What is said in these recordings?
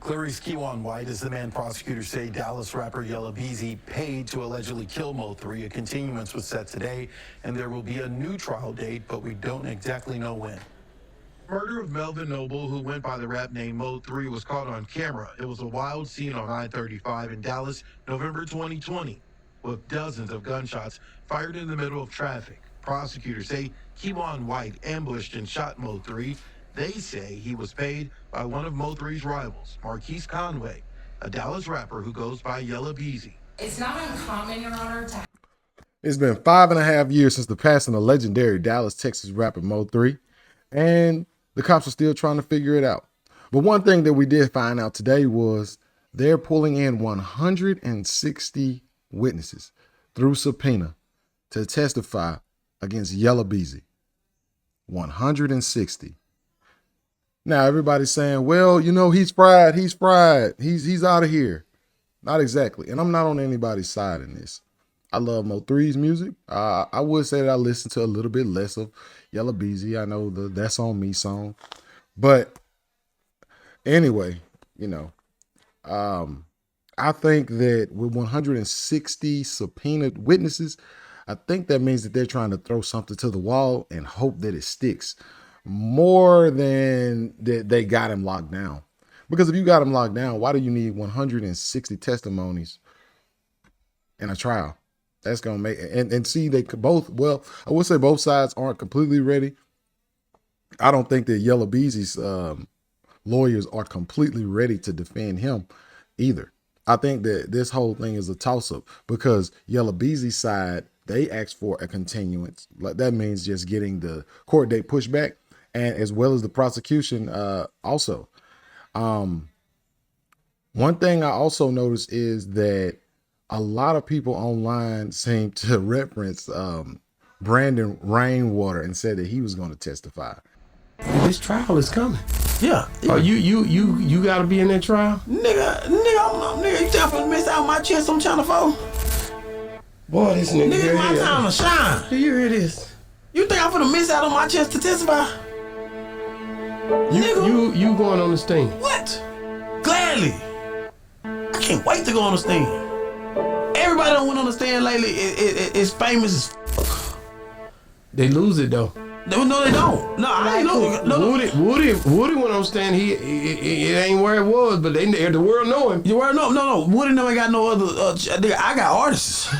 Clarice Kiwan White is the man prosecutors say Dallas rapper Yella Beezy paid to allegedly kill Mo3. A continuance was set today, and there will be a new trial date, but we don't exactly know when. Murder of Melvin Noble, who went by the rap name Mo3, was caught on camera. It was a wild scene on I-35 in Dallas, November 2020, with dozens of gunshots fired in the middle of traffic. Prosecutors say Kiwan White ambushed and shot Mo3. They say he was paid by one of Mo3's rivals, Marquise Conway, a Dallas rapper who goes by Yella Beezy. It's not uncommon, Your Honor, to... It's been 5.5 years since the passing of legendary Dallas, Texas rapper Mo3, and the cops are still trying to figure it out. But one thing that we did find out today was they're pulling in 160 witnesses through subpoena to testify against Yella Beezy. 160. Now everybody's saying, well, you know, he's fried. He's out of here. Not exactly. And I'm not on anybody's side in this. I love Mo3's music. I would say that I listen to a little bit less of Yella Beezy. I know the That's On Me song. But anyway, you know, I think that with 160 subpoenaed witnesses, I think that means that they're trying to throw something to the wall and hope that it sticks more than that they got him locked down. Because if you got him locked down, why do you need 160 testimonies in a trial? That's going to make, and see, they could both, well, I would say both sides aren't completely ready. I don't think that Yella Beezy's lawyers are completely ready to defend him either. I think that this whole thing is a toss-up because Yella Beezy's side, they asked for a continuance. Like that means just getting the court date pushed back, and as well as the prosecution also. One thing I also noticed is that a lot of people online seem to reference Brandon Rainwater and said that he was going to testify. This trial is coming. Yeah. Oh, you got to be in that trial? Nigga, you think I'm finna miss out my chest on Channel 4? Boy, this nigga. Nigga, it's my time to shine. Do you hear this? You think I'm finna miss out on my chance to testify? You going on the stand? What? Gladly. I can't wait to go on the stand. Everybody that went on the stand lately is famous as fuck. They lose it though. No, they don't. No, I ain't know. No. Woody went on the stand. It ain't where it was, but the world know him. The world no. Woody never got no other. I got artists.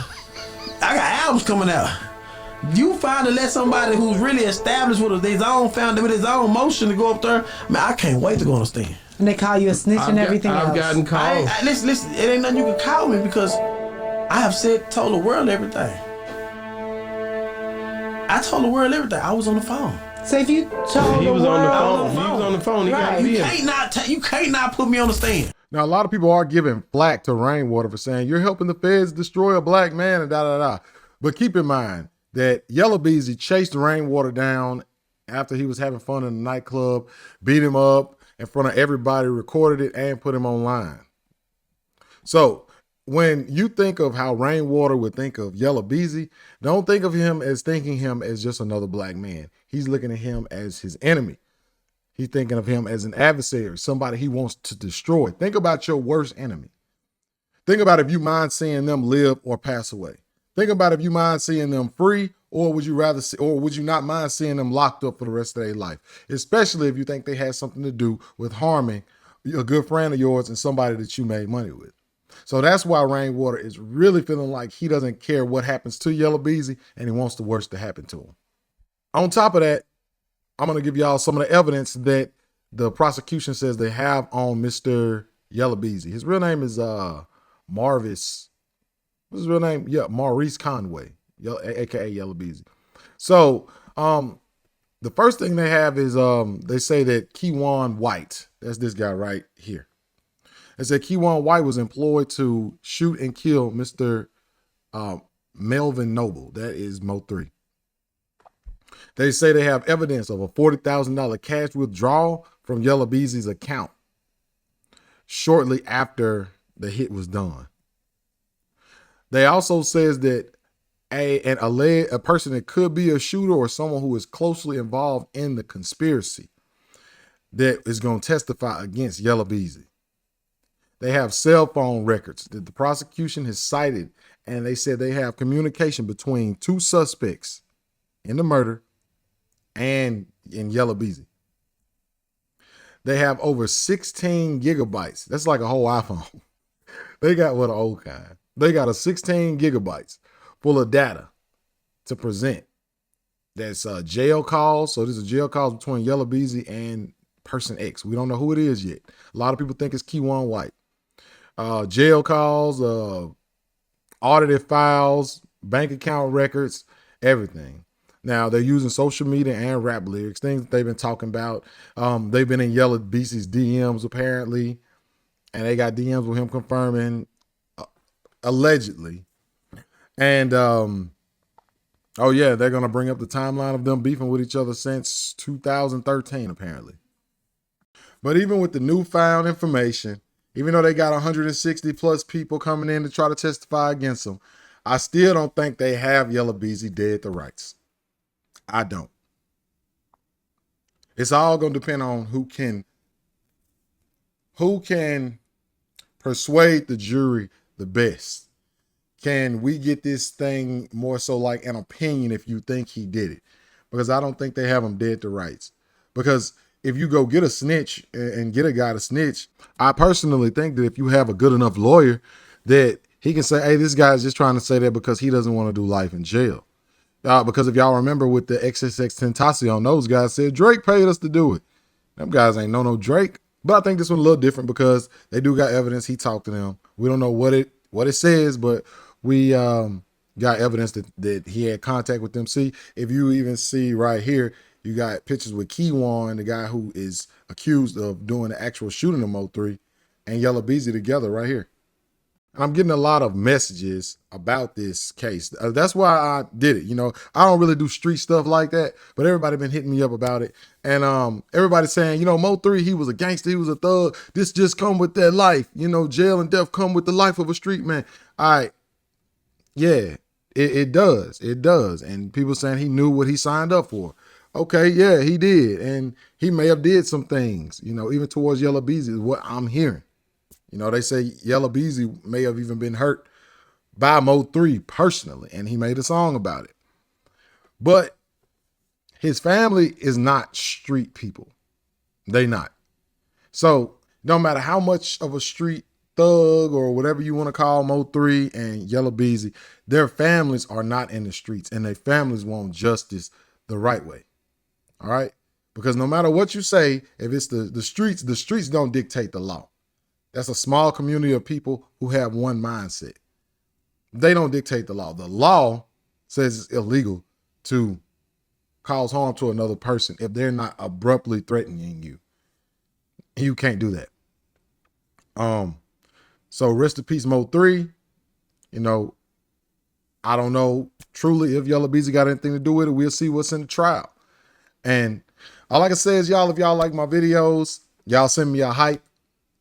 I got albums coming out. You finally let somebody who's really established with his own motion to go up there. Man, I can't wait to go on the stand. And they call you a snitch and everything else. I've gotten calls. Listen, it ain't nothing you can call me because I have told the world everything. I told the world everything. I was on the phone. So if you told he was the on the world, phone. He was on the phone. He got You can't not put me on the stand. Now, a lot of people are giving flack to Rainwater for saying you're helping the feds destroy a black man and da. But keep in mind that Yella Beezy chased Rainwater down after he was having fun in a nightclub, beat him up in front of everybody, recorded it, and put him online. So when you think of how Rainwater would think of Yella Beezy, don't think of him as thinking him as just another black man. He's looking at him as his enemy. He's thinking of him as an adversary, somebody he wants to destroy. Think about your worst enemy. Think about if you mind seeing them live or pass away. Think about if you mind seeing them free, or would you not mind seeing them locked up for the rest of their life? Especially if you think they had something to do with harming a good friend of yours and somebody that you made money with. So that's why Rainwater is really feeling like he doesn't care what happens to Yella Beezy and he wants the worst to happen to him. On top of that, I'm going to give y'all some of the evidence that the prosecution says they have on Mr. Yella Beezy. His real name is Marvis. What's his real name? Yeah, Maurice Conway, aka Yella Beezy. So the first thing they have is they say that Kiwan White, that's this guy right here. They said Kiwan White was employed to shoot and kill Mr. Melvin Noble. That is Mo3. They say they have evidence of a $40,000 cash withdrawal from Yella Beezy's account shortly after the hit was done. They also says that a person that could be a shooter or someone who is closely involved in the conspiracy that is going to testify against Yella Beezy. They have cell phone records that the prosecution has cited, and they said they have communication between two suspects in the murder and in Yella Beezy. They have over 16 gigabytes. That's like a whole iPhone. They got what, an old kind. They got a 16 gigabytes full of data to present. That's jail calls. So this is jail calls between Yella Beezy and person X. We don't know who it is yet. A lot of people think it's Keywan White. Jail calls, audited files, bank account records, everything. Now they're using social media and rap lyrics, things that they've been talking about. They've been in Yella Beezy's DMs apparently, and they got DMs with him confirming allegedly. And oh yeah, they're gonna bring up the timeline of them beefing with each other since 2013 apparently. But even with the newfound information, even though they got 160 plus people coming in to try to testify against them, I still don't think they have Yella Beezy dead to rights. I don't. It's all gonna depend on who can persuade the jury the best. Can we get this thing more so like an opinion if you think he did it? Because I don't think they have him dead to rights. Because if you go get a snitch and get a guy to snitch, I personally think that if you have a good enough lawyer that he can say, hey, this guy's just trying to say that because he doesn't want to do life in jail. Because if y'all remember with the XXX Tentacion, those guys said Drake paid us to do it. Them guys ain't no Drake. But I think this one a little different because they do got evidence he talked to them. We don't know what it says, but we got evidence that he had contact with them. See, if you even see right here, you got pictures with Keywan, the guy who is accused of doing the actual shooting of Mo3, and Yella Beezy together right here. And I'm getting a lot of messages about this case. That's why I did it. You know, I don't really do street stuff like that, but everybody been hitting me up about it. And everybody saying, you know, Mo3, he was a gangster, he was a thug. This just come with that life. You know, jail and death come with the life of a street man. All right. Yeah, it does. It does. And people saying he knew what he signed up for. Okay, yeah, he did. And he may have did some things, you know, even towards Yella Beezy is what I'm hearing. You know, they say Yella Beezy may have even been hurt by Mo3 personally, and he made a song about it. But his family is not street people. They not. So no matter how much of a street thug or whatever you want to call Mo3 and Yella Beezy, their families are not in the streets, and their families want justice the right way. All right? Because no matter what you say, if it's the streets don't dictate the law. That's a small community of people who have one mindset. They don't dictate the law. The law says it's illegal to cause harm to another person if they're not abruptly threatening you. You can't do that. So rest in peace, Mo3. You know, I don't know truly if Yella Beezy got anything to do with it. We'll see what's in the trial. And all I can say is, y'all, if y'all like my videos, y'all send me a hype.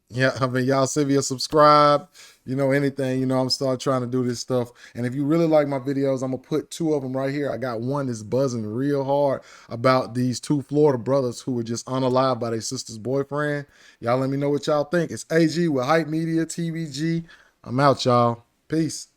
Yeah, I mean, y'all send me a subscribe, you know, anything, you know, I'm start trying to do this stuff. And if you really like my videos, I'm going to put 2 of them right here. I got one that's buzzing real hard about these 2 Florida brothers who were just unalived by their sister's boyfriend. Y'all let me know what y'all think. It's AG with Hype Media, TVG. I'm out, y'all. Peace.